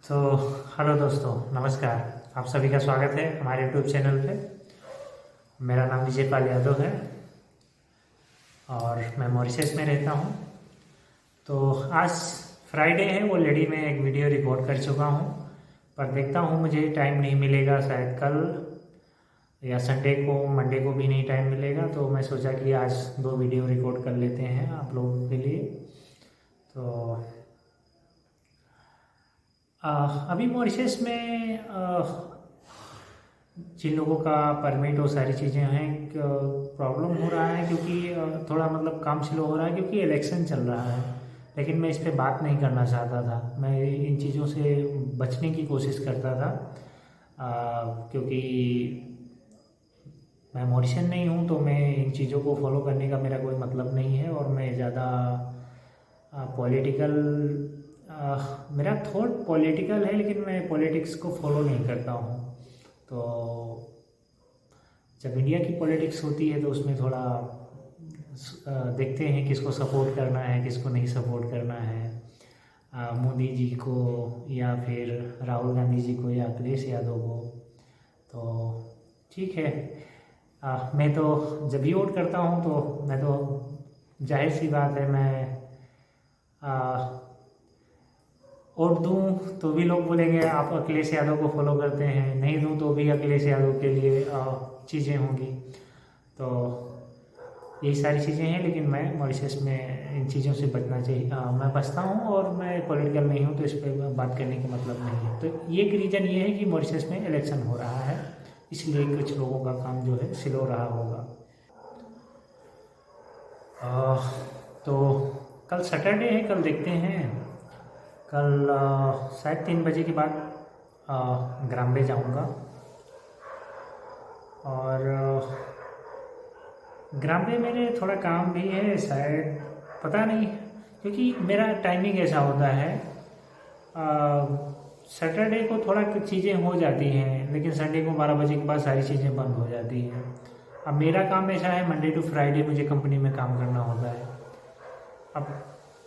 तो हेलो दोस्तों, नमस्कार। आप सभी का स्वागत है हमारे यूट्यूब चैनल पे। मेरा नाम विजय पाल यादव है और मैं मॉरिशस में रहता हूँ। तो आज फ्राइडे है, ऑलरेडी मैं एक वीडियो रिकॉर्ड कर चुका हूँ, पर देखता हूँ मुझे टाइम नहीं मिलेगा, शायद कल या संडे को, मंडे को भी नहीं टाइम मिलेगा। तो मैं सोचा कि आज 2 वीडियो रिकॉर्ड कर लेते हैं आप लोगों के लिए। तो अभी मॉरिशस में जिन लोगों का परमिट और सारी चीज़ें हैं, प्रॉब्लम हो रहा है क्योंकि थोड़ा मतलब काम स्लो हो रहा है क्योंकि इलेक्शन चल रहा है। लेकिन मैं इस पे बात नहीं करना चाहता था, मैं इन चीज़ों से बचने की कोशिश करता था, क्योंकि मैं मॉरिशन नहीं हूँ, तो मैं इन चीज़ों को फॉलो करने का मेरा कोई मतलब नहीं है। और मैं ज़्यादा पॉलिटिकल, मेरा थॉट पॉलिटिकल है, लेकिन मैं पॉलिटिक्स को फॉलो नहीं करता हूँ। तो जब इंडिया की पॉलिटिक्स होती है तो उसमें थोड़ा देखते हैं किसको सपोर्ट करना है, किसको नहीं सपोर्ट करना है, मोदी जी को या फिर राहुल गांधी जी को या अखिलेश यादव को। तो ठीक है, मैं तो जब भी वोट करता हूँ तो मैं तो, जाहिर सी बात है, मैं वोट दूँ तो भी लोग बोलेंगे आप अखिलेश यादव को फॉलो करते हैं, नहीं दूँ तो भी अखिलेश यादव के लिए चीज़ें होंगी। तो यही सारी चीज़ें हैं, लेकिन मैं मॉरिशस में इन चीज़ों से बचना चाहिए, मैं बचता हूँ और मैं पॉलिटिकल नहीं हूँ, तो इस पर बात करने का मतलब नहीं है। तो ये एक रीज़न ये है कि मॉरिशस में इलेक्शन हो रहा है, इसलिए कुछ लोगों का काम जो है स्लो रहा होगा। तो कल सैटरडे है, कल देखते हैं। कल शायद 3 बजे के बाद ग्राम्बे जाऊंगा। और ग्राम्बे मेरे थोड़ा काम भी है शायद, पता नहीं, क्योंकि मेरा टाइमिंग ऐसा होता है। सैटरडे को थोड़ा कुछ चीज़ें हो जाती हैं, लेकिन संडे को 12 बजे के बाद सारी चीज़ें बंद हो जाती हैं। अब मेरा काम ऐसा है, मंडे टू फ्राइडे मुझे कंपनी में काम करना होता है। अब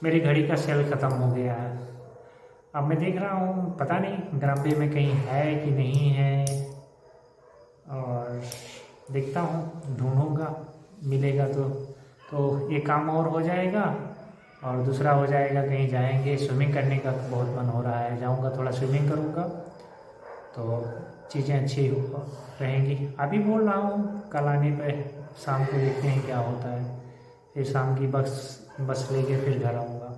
मेरी घड़ी का सेल ख़त्म हो गया है। अब मैं देख रहा हूँ, पता नहीं ग्राम्बे में कहीं है कि नहीं है, और देखता हूँ, ढूंढूंगा, मिलेगा तो एक काम और हो जाएगा। और दूसरा हो जाएगा, कहीं जाएंगे, स्विमिंग करने का बहुत मन हो रहा है, जाऊंगा थोड़ा स्विमिंग करूंगा, तो चीज़ें अच्छी रहेंगी। अभी बोल रहा हूँ, कल आने पे शाम को देखते हैं क्या होता है, फिर शाम की बस लेके फिर घर आऊँगा।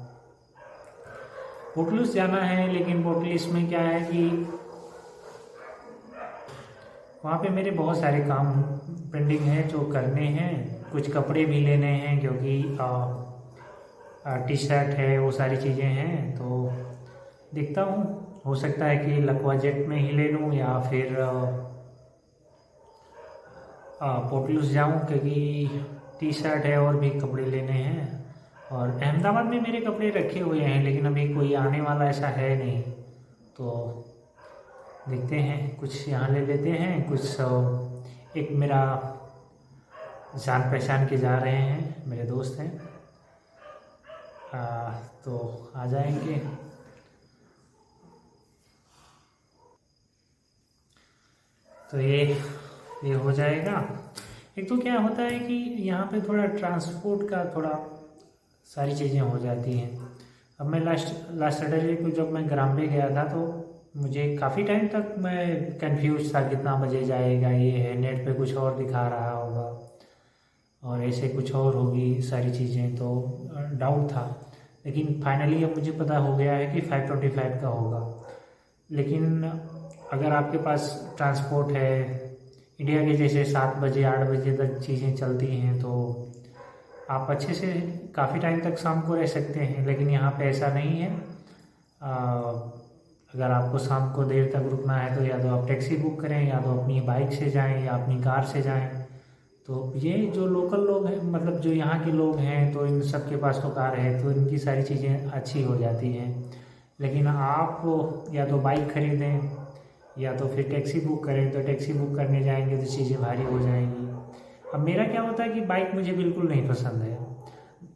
पोर्टलूस जाना है, लेकिन पोर्टलूस में क्या है कि वहाँ पे मेरे बहुत सारे काम पेंडिंग हैं जो करने हैं। कुछ कपड़े भी लेने हैं, क्योंकि टी शर्ट है, वो सारी चीज़ें हैं। तो देखता हूँ, हो सकता है कि लकवा जेट में ही ले लूँ या फिर पोर्टलूस जाऊँ, क्योंकि टी शर्ट है और भी कपड़े लेने हैं। और अहमदाबाद में मेरे कपड़े रखे हुए हैं, लेकिन अभी कोई आने वाला ऐसा है नहीं, तो देखते हैं, कुछ यहाँ ले लेते हैं, कुछ एक मेरा जान पहचान के जा रहे हैं, मेरे दोस्त हैं, तो आ जाएंगे। तो ये हो जाएगा। एक तो क्या होता है कि यहाँ पे थोड़ा ट्रांसपोर्ट का थोड़ा सारी चीज़ें हो जाती हैं। अब मैं लास्ट सैटरडे को जब मैं ग्राम्बे गया था, तो मुझे काफ़ी टाइम तक मैं कंफ्यूज था, कितना बजे जाएगा, ये है, नेट पे कुछ और दिखा रहा होगा और ऐसे कुछ और होगी सारी चीज़ें, तो डाउट था। लेकिन फाइनली अब मुझे पता हो गया है कि 5:25 का होगा। लेकिन अगर आपके पास ट्रांसपोर्ट है, इंडिया के जैसे 7 बजे 8 बजे तक चीज़ें चलती हैं, तो आप अच्छे से काफ़ी टाइम तक शाम को रह सकते हैं। लेकिन यहाँ पे ऐसा नहीं है। अगर आपको शाम को देर तक रुकना है, तो या तो आप टैक्सी बुक करें, या तो अपनी बाइक से जाएं, या अपनी कार से जाएं। तो ये जो लोकल लोग हैं, मतलब जो यहाँ के लोग हैं, तो इन सब के पास तो कार है, तो इनकी सारी चीज़ें अच्छी हो जाती हैं। लेकिन आप या तो बाइक खरीदें या तो फिर टैक्सी बुक करें, तो टैक्सी बुक करने जाएंगे तो चीज़ें भारी हो जाएंगी। अब मेरा क्या होता है कि बाइक मुझे बिल्कुल नहीं पसंद है।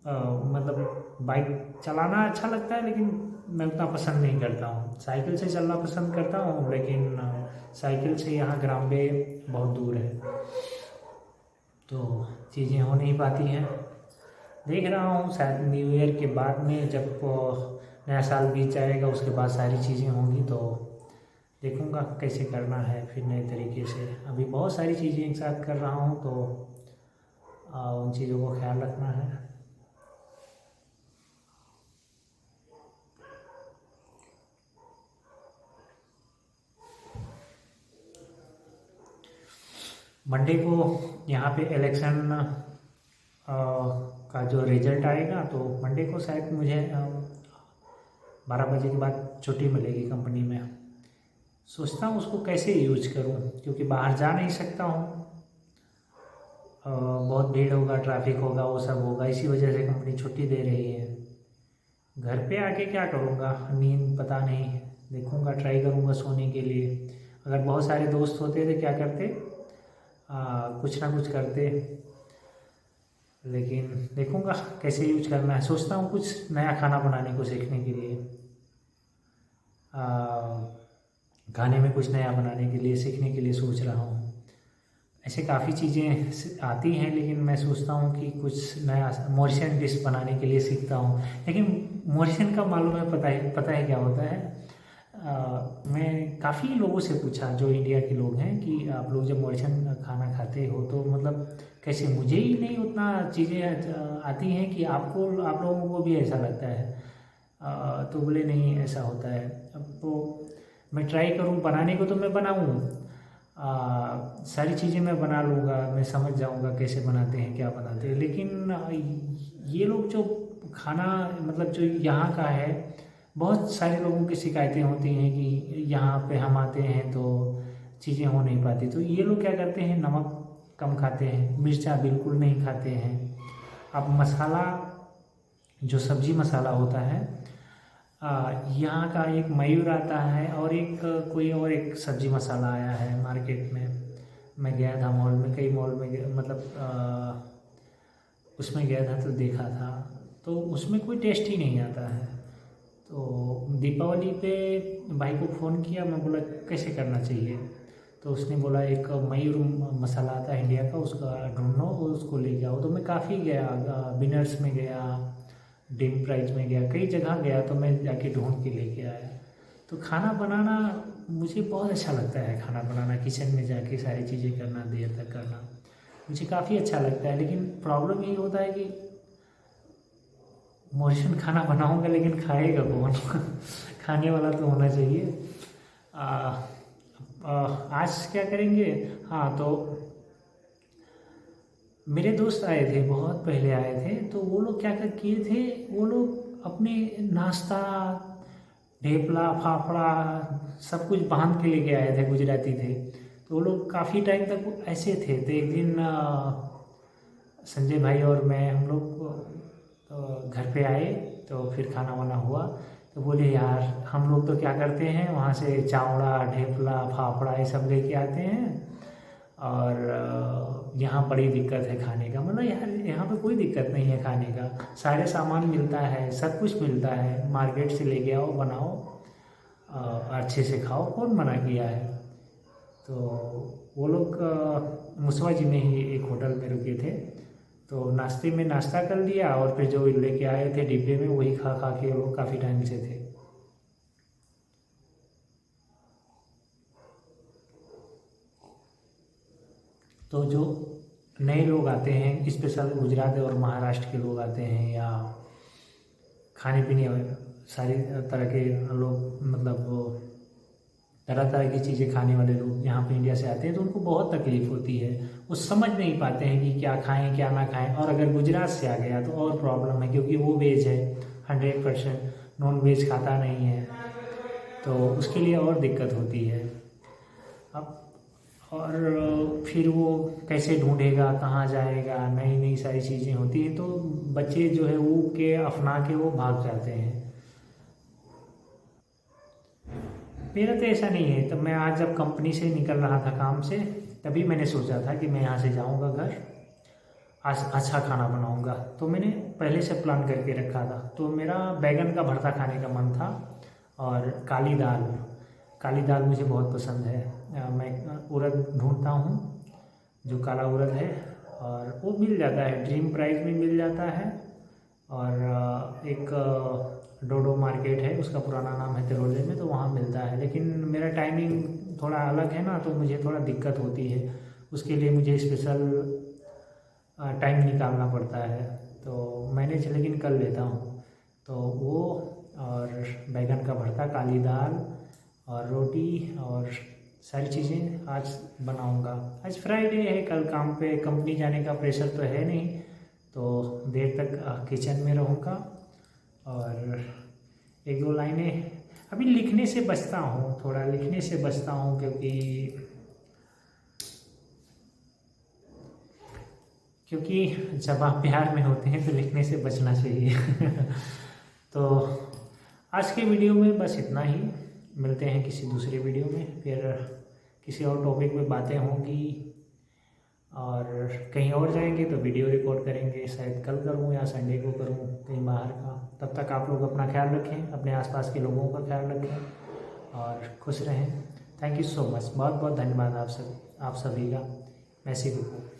मतलब बाइक चलाना अच्छा लगता है, लेकिन मैं उतना पसंद नहीं करता हूँ। साइकिल से चलना पसंद करता हूँ, लेकिन साइकिल से यहाँ ग्राम्बे बहुत दूर है, तो चीज़ें हो नहीं पाती हैं। देख रहा हूँ शायद न्यू ईयर के बाद में, जब नया साल बीत जाएगा उसके बाद सारी चीज़ें होंगी, तो देखूँगा कैसे करना है फिर नए तरीके से। अभी बहुत सारी चीज़ें एक साथ कर रहा हूँ, तो उन चीज़ों को ख्याल रखना है। मंडे को यहाँ पे इलेक्शन का जो रिजल्ट आएगा, तो मंडे को शायद मुझे 12 बजे के बाद छुट्टी मिलेगी कंपनी में। सोचता हूँ उसको कैसे यूज करूँ, क्योंकि बाहर जा नहीं सकता हूँ। बहुत भीड़ होगा, ट्रैफिक होगा, वो सब होगा, इसी वजह से कंपनी छुट्टी दे रही है। घर पे आके क्या करूँगा, नींद पता नहीं, देखूँगा, ट्राई करूँगा सोने के लिए। अगर बहुत सारे दोस्त होते तो क्या करते, कुछ ना कुछ करते, लेकिन देखूँगा कैसे यूज करना है। सोचता हूँ कुछ नया खाना बनाने को सीखने के लिए, खाने में कुछ नया बनाने के लिए, सीखने के लिए सोच रहा हूँ। ऐसे काफ़ी चीज़ें आती हैं, लेकिन मैं सोचता हूँ कि कुछ नया मॉरिशियन डिश बनाने के लिए सीखता हूँ। लेकिन मॉरिशियन का मालूम है, पता है क्या होता है। मैं काफ़ी लोगों से पूछा जो इंडिया के लोग हैं कि आप लोग जब मॉरिशियन खाना खाते हो तो मतलब कैसे, मुझे ही नहीं उतना चीज़ें आती हैं कि आप लोगों को भी ऐसा लगता है। तो बोले नहीं ऐसा होता है। अब तो मैं ट्राई करूँ बनाने को, तो मैं बनाऊँ, सारी चीज़ें मैं बना लूँगा, मैं समझ जाऊँगा कैसे बनाते हैं, क्या बनाते हैं। लेकिन ये लोग जो खाना मतलब जो यहाँ का है, बहुत सारे लोगों की शिकायतें होती हैं कि यहाँ पे हम आते हैं तो चीज़ें हो नहीं पाती। तो ये लोग क्या करते हैं, नमक कम खाते हैं, मिर्चा बिल्कुल नहीं खाते हैं। अब मसाला, जो सब्जी मसाला होता है, यहाँ का एक मयूर आता है, और एक कोई और एक सब्जी मसाला आया है मार्केट में। मैं गया था मॉल में, कई मॉल में मतलब उसमें गया था तो देखा था, तो उसमें कोई टेस्ट ही नहीं आता है। तो दीपावली पे भाई को फ़ोन किया, मैं बोला कैसे करना चाहिए, तो उसने बोला एक मयूर मसाला आता है इंडिया का, उसका ढूंढो और उसको ले जाओ। तो मैं काफ़ी गया, विनर्स में गया, ड्रीम प्राइज में गया, कई जगह गया, तो मैं जाके ढूंढ के लेके आया। तो खाना बनाना मुझे बहुत अच्छा लगता है, खाना बनाना, किचन में जाके सारी चीज़ें करना, देर तक करना मुझे काफ़ी अच्छा लगता है। लेकिन प्रॉब्लम यही होता है कि मॉरिशियन खाना बनाऊंगा, लेकिन खाएगा कौन खाने वाला तो होना चाहिए। आज क्या करेंगे, हाँ, तो मेरे दोस्त आए थे, बहुत पहले आए थे, तो वो लोग क्या कर किए थे, वो लोग अपने नाश्ता, ढेपला, फाफड़ा सब कुछ बांध के लेके आए थे, गुजराती थे। तो वो लोग काफ़ी टाइम तक ऐसे थे। तो एक दिन संजय भाई और मैं, हम लोग घर पे आए, तो फिर खाना वाना हुआ, तो बोले यार हम लोग तो क्या करते हैं, वहाँ से चावड़ा, ढेपला, फाफड़ा ये सब लेके आते हैं, और यहाँ बड़ी दिक्कत है खाने का। मतलब यार यहाँ पे कोई दिक्कत नहीं है खाने का, सारे सामान मिलता है, सब कुछ मिलता है, मार्केट से लेके आओ, बनाओ, अच्छे से खाओ, कौन मना किया है। तो वो लोग मुसवा जी में ही एक होटल में रुके थे, तो नाश्ते में नाश्ता कर लिया, और फिर जो लेके आए थे डिब्बे में वही खा खा के वो लोग काफ़ी टाइम से थे। तो जो नए लोग आते हैं, स्पेशल गुजरात और महाराष्ट्र के लोग आते हैं, या खाने पीने सारी तरह के लोग, मतलब वो तरह तरह की चीज़ें खाने वाले लोग यहाँ पे इंडिया से आते हैं, तो उनको बहुत तकलीफ़ होती है। वो समझ नहीं पाते हैं कि क्या खाएं क्या ना खाएं। और अगर गुजरात से आ गया तो और प्रॉब्लम है, क्योंकि वो वेज है 100%, नॉन वेज खाता नहीं है, तो उसके लिए और दिक्कत होती है। अब और फिर वो कैसे ढूंढेगा, कहाँ जाएगा, नई नई सारी चीज़ें होती हैं, तो बच्चे जो है वो के अपना के वो भाग जाते हैं। मेरा तो ऐसा नहीं है। तब मैं आज जब कंपनी से निकल रहा था काम से, तभी मैंने सोचा था कि मैं यहाँ से जाऊँगा घर, आज अच्छा खाना बनाऊँगा। तो मैंने पहले से प्लान करके रखा था। तो मेरा बैगन का भरता खाने का मन था और काली दाल मुझे बहुत पसंद है। मैं उड़द ढूंढता हूँ जो काला उड़द है, और वो मिल जाता है, ड्रीम प्राइस में मिल जाता है। और एक डोडो मार्केट है, उसका पुराना नाम है तिरोले में, तो वहाँ मिलता है। लेकिन मेरा टाइमिंग थोड़ा अलग है ना, तो मुझे थोड़ा दिक्कत होती है, उसके लिए मुझे स्पेशल टाइम निकालना पड़ता है। तो मैनेज लेकिन कर लेता हूँ। तो वो और बैगन का भरता, काली दाल और रोटी और सारी चीज़ें आज बनाऊंगा। आज फ्राइडे है, कल काम पे कंपनी जाने का प्रेशर तो है नहीं, तो देर तक किचन में रहूँगा। और एक दो लाइनें अभी लिखने से बचता हूँ, थोड़ा लिखने से बचता हूँ, क्योंकि जब आप प्यार में होते हैं तो लिखने से बचना चाहिए। तो आज के वीडियो में बस इतना ही। मिलते हैं किसी दूसरे वीडियो में, फिर किसी और टॉपिक पे बातें होंगी, और कहीं और जाएंगे तो वीडियो रिकॉर्ड करेंगे। शायद कल करूँ या संडे को करूँ, कहीं बाहर का। तब तक आप लोग अपना ख्याल रखें, अपने आसपास के लोगों का ख्याल रखें और खुश रहें। थैंक यू सो मच, बहुत बहुत धन्यवाद आप सभी का। मैं सिद्धू।